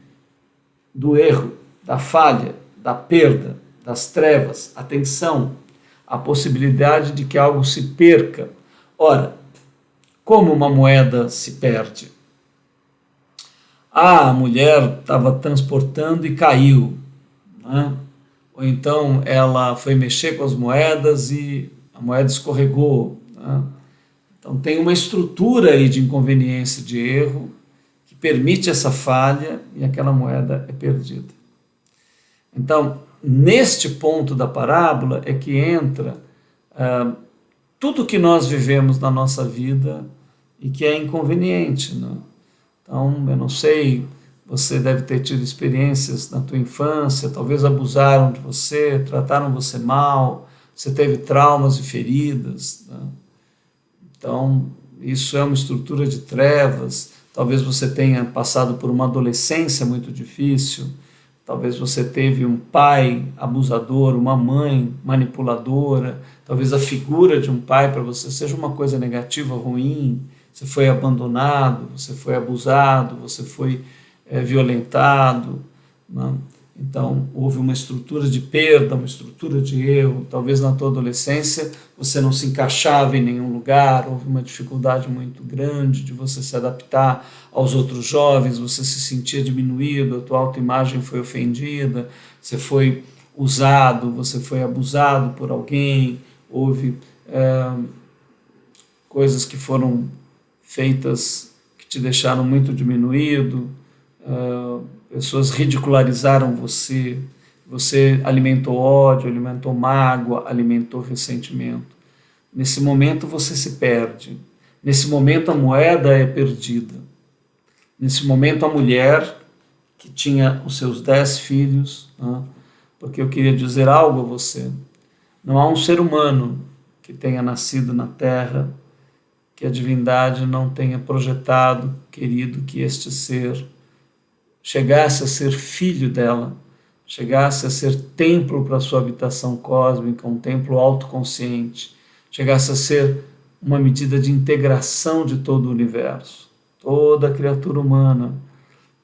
Speaker 1: do erro, da falha, da perda, das trevas, a tensão, a possibilidade de que algo se perca. Ora, como uma moeda se perde? A mulher estava transportando e caiu, né? Ou então ela foi mexer com as moedas e a moeda escorregou, né? Então tem uma estrutura aí de inconveniência, de erro, que permite essa falha e aquela moeda é perdida. Então, neste ponto da parábola é que entra tudo que nós vivemos na nossa vida e que é inconveniente, né? Então, eu não sei, você deve ter tido experiências na tua infância, talvez abusaram de você, trataram você mal, você teve traumas e feridas, né? Então, isso é uma estrutura de trevas. Talvez você tenha passado por uma adolescência muito difícil. talvez você teve um pai abusador, uma mãe manipuladora, talvez a figura de um pai para você seja uma coisa negativa, ruim, você foi abandonado, você foi abusado, você foi violentado, né? Então, houve uma estrutura de perda, uma estrutura de erro. Talvez na tua adolescência você não se encaixava em nenhum lugar, houve uma dificuldade muito grande de você se adaptar aos outros jovens, você se sentia diminuído, a tua autoimagem foi ofendida, você foi usado, você foi abusado por alguém, houve coisas que foram feitas que te deixaram muito diminuído, pessoas ridicularizaram você, você alimentou ódio, alimentou mágoa, alimentou ressentimento. Nesse momento você se perde. Nesse momento a moeda é perdida. Nesse momento a mulher que tinha os seus 10 filhos, né? Porque eu queria dizer algo a você. Não há um ser humano que tenha nascido na terra que a divindade não tenha projetado, querido, que este ser chegasse a ser filho dela, chegasse a ser templo para a sua habitação cósmica, um templo autoconsciente, chegasse a ser uma medida de integração de todo o universo. Toda criatura humana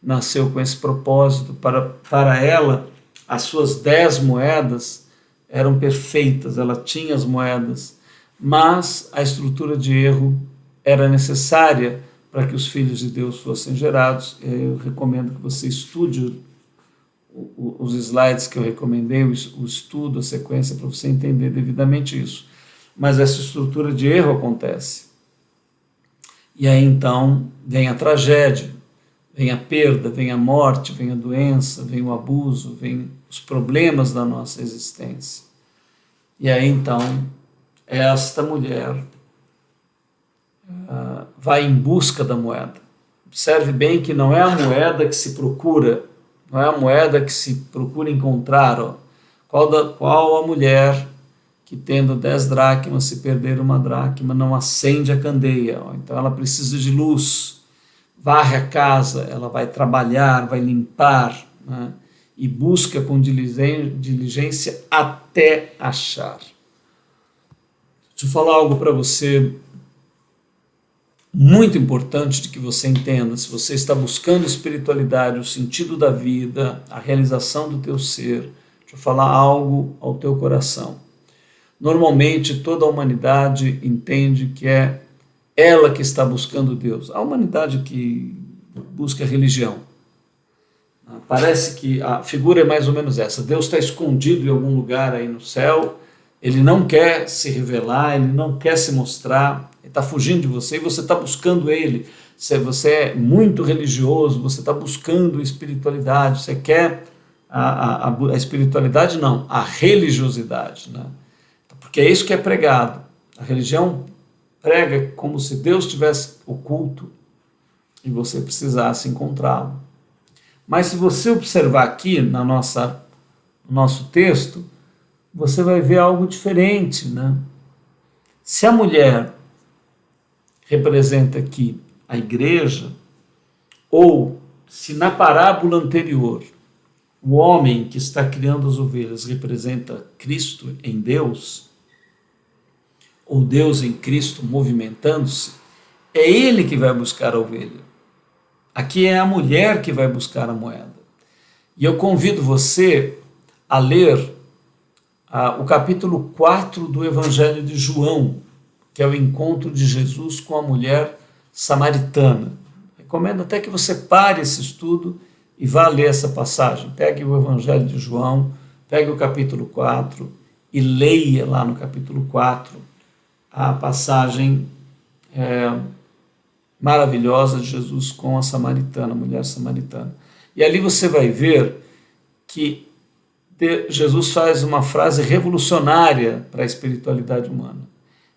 Speaker 1: nasceu com esse propósito. Para ela, as suas 10 moedas eram perfeitas, ela tinha as moedas, mas a estrutura de erro era necessária para que os filhos de Deus fossem gerados. Eu recomendo que você estude os slides que eu recomendei, o estudo, a sequência, para você entender devidamente isso. Mas essa estrutura de erro acontece. E aí então vem a tragédia, vem a perda, vem a morte, vem a doença, vem o abuso, vem os problemas da nossa existência. E aí então esta mulher vai em busca da moeda. Observe bem que não é a moeda que se procura, não é a moeda que se procura encontrar. Ó. Qual a mulher que tendo 10 dracmas, se perder uma dracma, não acende a candeia? Ó. Então ela precisa de luz, varre a casa, ela vai trabalhar, vai limpar, né? E busca com diligência até achar. Deixa eu falar algo para você muito importante de que você entenda. Se você está buscando espiritualidade, o sentido da vida, a realização do teu ser, deixa eu falar algo ao teu coração. Normalmente toda a humanidade entende que é ela que está buscando Deus. A humanidade que busca religião. Parece que a figura é mais ou menos essa. Deus está escondido em algum lugar aí no céu, ele não quer se revelar, ele não quer se mostrar, ele está fugindo de você e você está buscando ele. Se você é muito religioso, você está buscando espiritualidade, você quer a espiritualidade, não, a religiosidade, né? Porque é isso que é pregado. A religião prega como se Deus estivesse oculto e você precisasse encontrá-lo. Mas se você observar aqui no nosso texto, você vai ver algo diferente, né? Se a mulher representa aqui a igreja, ou se na parábola anterior o homem que está criando as ovelhas representa Cristo em Deus, ou Deus em Cristo movimentando-se, é ele que vai buscar a ovelha. Aqui é a mulher que vai buscar a moeda. E eu convido você a ler o capítulo 4 do Evangelho de João, que é o encontro de Jesus com a mulher samaritana. Recomendo até que você pare esse estudo e vá ler essa passagem. Pegue o Evangelho de João, pegue o capítulo 4 e leia lá no capítulo 4 a passagem maravilhosa de Jesus com a samaritana, a mulher samaritana. E ali você vai ver que Jesus faz uma frase revolucionária para a espiritualidade humana.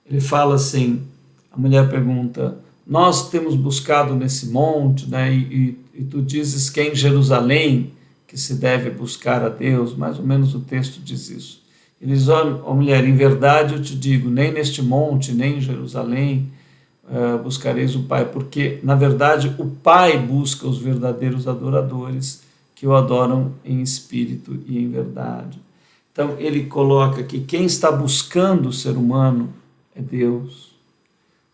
Speaker 1: Ele fala assim, a mulher pergunta, nós temos buscado nesse monte, né, e tu dizes que é em Jerusalém que se deve buscar a Deus, mais ou menos o texto diz isso. Ele diz, ó mulher, em verdade eu te digo, nem neste monte, nem em Jerusalém buscareis o Pai, porque, na verdade, o Pai busca os verdadeiros adoradores que o adoram em espírito e em verdade. Então ele coloca que quem está buscando o ser humano é Deus.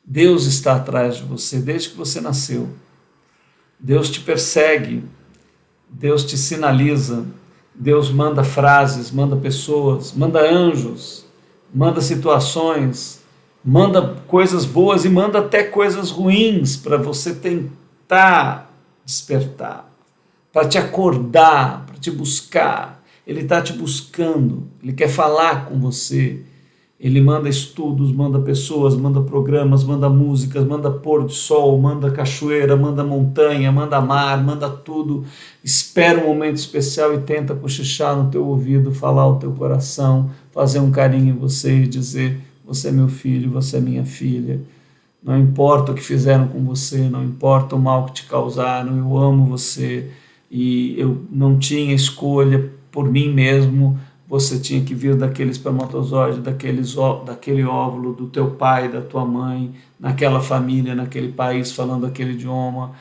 Speaker 1: Deus está atrás de você desde que você nasceu. Deus te persegue, Deus te sinaliza, Deus manda frases, manda pessoas, manda anjos, manda situações, manda coisas boas e manda até coisas ruins para você tentar despertar, para te acordar, para te buscar. Ele está te buscando, ele quer falar com você. Ele manda estudos, manda pessoas, manda programas, manda músicas, manda pôr de sol, manda cachoeira, manda montanha, manda mar, manda tudo. Espera um momento especial e tenta cochichar no teu ouvido, falar ao teu coração, fazer um carinho em você e dizer: você é meu filho, você é minha filha. Não importa o que fizeram com você, não importa o mal que te causaram, eu amo você e eu não tinha escolha por mim mesmo. Você tinha que vir daquele espermatozoide, daquele óvulo do teu pai, da tua mãe, naquela família, naquele país, falando aquele idioma.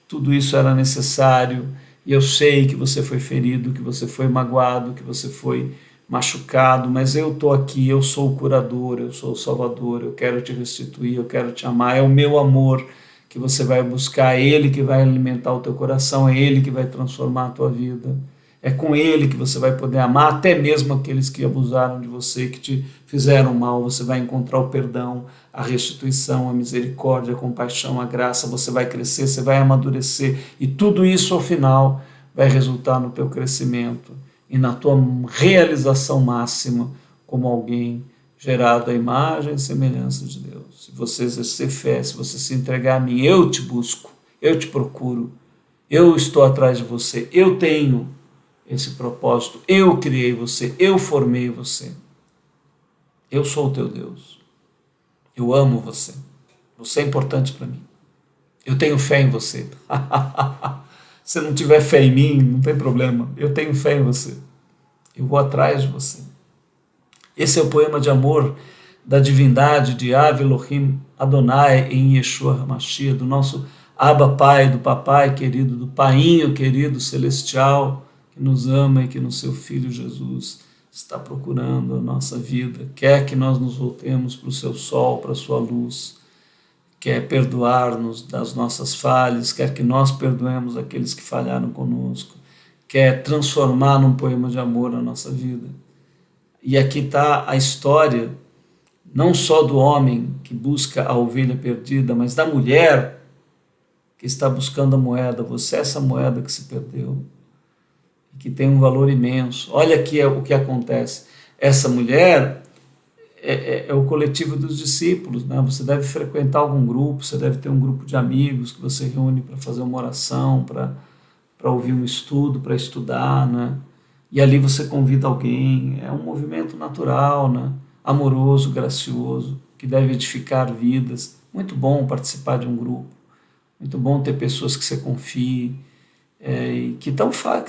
Speaker 1: Tudo isso era necessário e eu sei que você foi ferido, que você foi magoado, que você foi machucado, mas eu estou aqui, eu sou o curador, eu sou o salvador, eu quero te restituir, eu quero te amar, é o meu amor que você vai buscar, é Ele que vai alimentar o teu coração, é Ele que vai transformar a tua vida. É com Ele que você vai poder amar até mesmo aqueles que abusaram de você, que te fizeram mal. Você vai encontrar o perdão, a restituição, a misericórdia, a compaixão, a graça. Você vai crescer, você vai amadurecer. E tudo isso, ao final, vai resultar no teu crescimento e na tua realização máxima como alguém gerado à imagem e semelhança de Deus. Se você exercer fé, se você se entregar a mim, eu te busco, eu te procuro, eu estou atrás de você, eu tenho esse propósito, eu criei você, eu formei você, eu sou o teu Deus, eu amo você, você é importante para mim, eu tenho fé em você. Se não tiver fé em mim, não tem problema, eu tenho fé em você, eu vou atrás de você. Esse é o poema de amor da divindade de Ave Elohim Adonai em Yeshua HaMashiach, do nosso Abba Pai, do papai querido, do painho querido celestial, que nos ama e que no seu Filho Jesus está procurando a nossa vida, quer que nós nos voltemos para o seu sol, para a sua luz, quer perdoar-nos das nossas falhas, quer que nós perdoemos aqueles que falharam conosco, quer transformar num poema de amor a nossa vida. E aqui está a história, não só do homem que busca a ovelha perdida, mas da mulher que está buscando a moeda. Você é essa moeda que se perdeu, que tem um valor imenso. Olha aqui o que acontece. Essa mulher é o coletivo dos discípulos, né? Você deve frequentar algum grupo, você deve ter um grupo de amigos que você reúne para fazer uma oração, para ouvir um estudo, para estudar, né? E ali você convida alguém. É um movimento natural, né? Amoroso, gracioso, que deve edificar vidas. Muito bom participar de um grupo, muito bom ter pessoas que você confie, que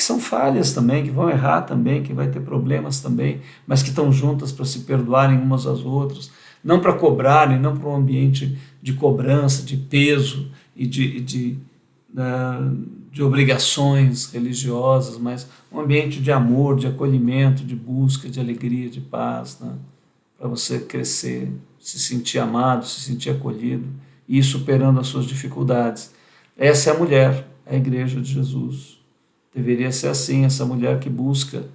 Speaker 1: são falhas também, que vão errar também, que vai ter problemas também, mas que estão juntas para se perdoarem umas às outras, não para cobrarem, não para um ambiente de cobrança, de peso e de obrigações religiosas, mas um ambiente de amor, de acolhimento, de busca, de alegria, de paz, né? Para você crescer, se sentir amado, se sentir acolhido e ir superando as suas dificuldades. Essa é a mulher, a igreja de Jesus. Deveria ser assim, essa mulher que busca,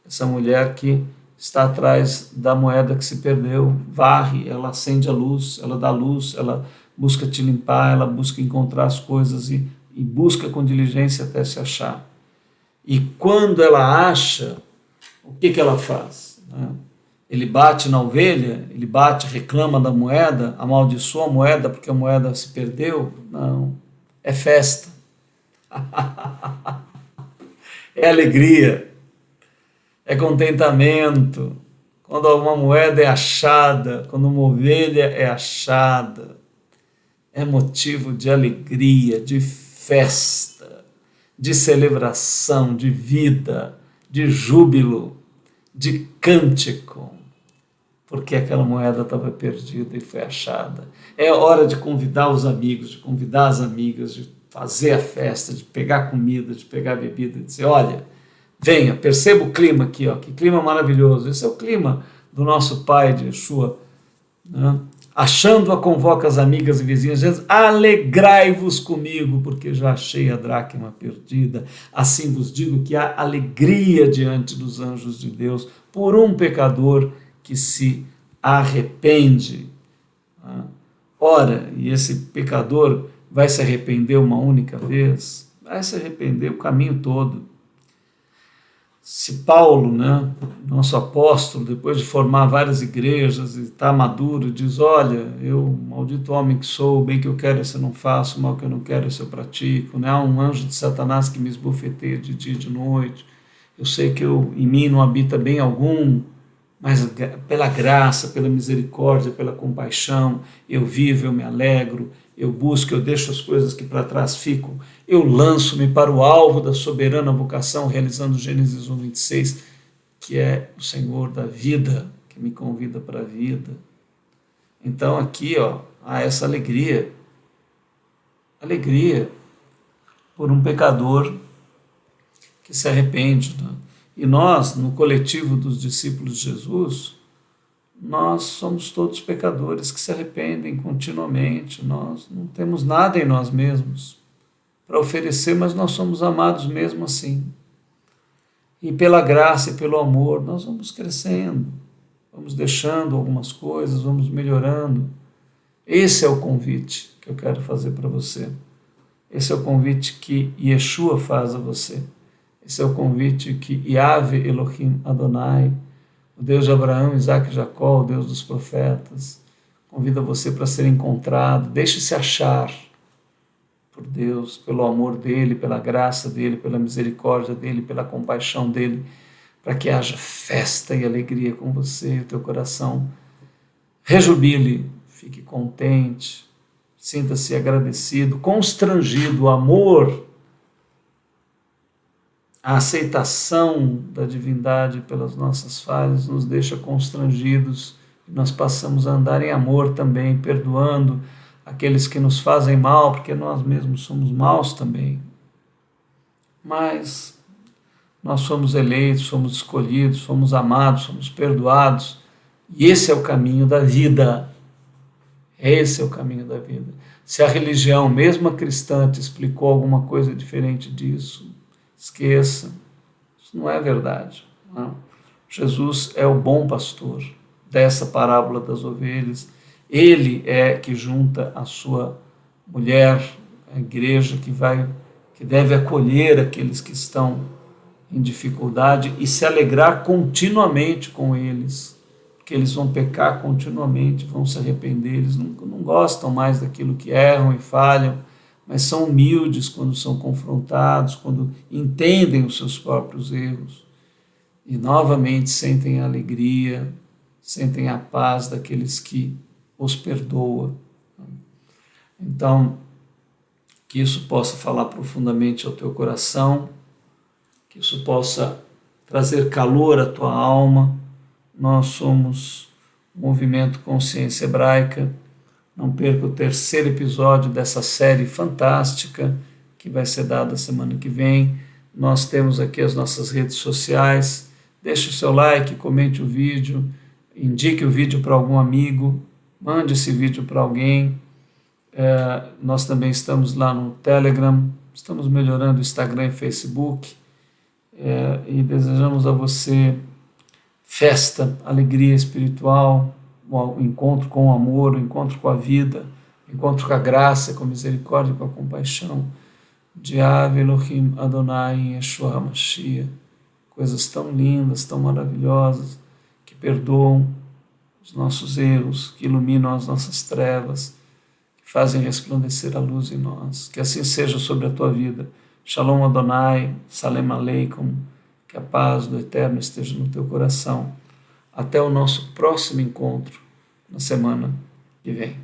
Speaker 1: essa mulher que está atrás da moeda que se perdeu, varre, ela acende a luz, ela busca te limpar, ela busca encontrar as coisas e busca com diligência até se achar. E quando ela acha, o que ela faz? Ele bate na ovelha, ele bate, reclama da moeda, amaldiçoa a moeda porque a moeda se perdeu? Não, é festa. É alegria, é contentamento. Quando uma moeda é achada, quando uma ovelha é achada, é motivo de alegria, de festa, de celebração, de vida, de júbilo, de cântico, porque aquela moeda estava perdida e foi achada. É hora de convidar os amigos, de convidar as amigas, de fazer a festa, de pegar comida, de pegar bebida, de dizer, olha, venha, perceba o clima aqui, ó, que clima maravilhoso. Esse é o clima do nosso Pai de Yeshua, né? Achando-a, convoca as amigas e vizinhas, diz, alegrai-vos comigo, porque já achei a dracma perdida. Assim vos digo que há alegria diante dos anjos de Deus por um pecador que se arrepende. Ora, e esse pecador vai se arrepender uma única vez? Vai se arrepender o caminho todo. Se Paulo, né, nosso apóstolo, depois de formar várias igrejas e estar maduro, diz, olha, eu, maldito homem que sou, o bem que eu quero esse eu não faço, o mal que eu não quero esse eu pratico, né? Há um anjo de Satanás que me esbofeteia de dia e de noite, eu sei que em mim não habita bem algum, mas pela graça, pela misericórdia, pela compaixão, eu vivo, eu me alegro, eu busco, eu deixo as coisas que para trás ficam, eu lanço-me para o alvo da soberana vocação, realizando Gênesis 1:26, que é o Senhor da vida, que me convida para a vida. Então aqui, ó, há essa alegria por um pecador que se arrepende, né? E nós, no coletivo dos discípulos de Jesus, nós somos todos pecadores que se arrependem continuamente, nós não temos nada em nós mesmos para oferecer, mas nós somos amados mesmo assim. E pela graça e pelo amor, nós vamos crescendo, vamos deixando algumas coisas, vamos melhorando. Esse é o convite que eu quero fazer para você. Esse é o convite que Yeshua faz a você. Esse é o convite que Yahvé Elohim Adonai, o Deus de Abraão, Isaac e Jacó, o Deus dos profetas, convida você para ser encontrado. Deixe-se achar por Deus, pelo amor dele, pela graça dele, pela misericórdia dele, pela compaixão dele, para que haja festa e alegria com você, o teu coração rejubile, fique contente, sinta-se agradecido, constrangido. O amor, a aceitação da divindade pelas nossas falhas nos deixa constrangidos e nós passamos a andar em amor também, perdoando aqueles que nos fazem mal, porque nós mesmos somos maus também. Mas nós somos eleitos, somos escolhidos, somos amados, somos perdoados. E esse é o caminho da vida. Esse é o caminho da vida. Se a religião, mesmo a cristã, te explicou alguma coisa diferente disso, esqueça. Isso não é verdade. Não. Jesus é o bom pastor dessa parábola das ovelhas. Ele é que junta a sua mulher, a igreja que deve acolher aqueles que estão em dificuldade e se alegrar continuamente com eles, porque eles vão pecar continuamente, vão se arrepender, eles não gostam mais daquilo que erram e falham, mas são humildes quando são confrontados, quando entendem os seus próprios erros e novamente sentem a alegria, sentem a paz daqueles que os perdoa. Então, que isso possa falar profundamente ao teu coração, que isso possa trazer calor à tua alma. Nós somos o Movimento Consciência Hebraica. Não perca o 3º episódio dessa série fantástica que vai ser dada semana que vem. Nós temos aqui as nossas redes sociais. Deixe o seu like, comente o vídeo, indique o vídeo para algum amigo, mande esse vídeo para alguém. Nós também estamos lá no Telegram, estamos melhorando o Instagram e Facebook, e desejamos a você festa, alegria espiritual, o encontro com o amor, o encontro com a vida, o encontro com a graça, com a misericórdia, com a compaixão de Yahvé Elohim Adonai em Yeshua HaMashiach. Coisas tão lindas, tão maravilhosas, que perdoam os nossos erros, que iluminam as nossas trevas, que fazem resplandecer a luz em nós. Que assim seja sobre a tua vida. Shalom Adonai, Salem Aleikum, que a paz do Eterno esteja no teu coração. Até o nosso próximo encontro na semana que vem.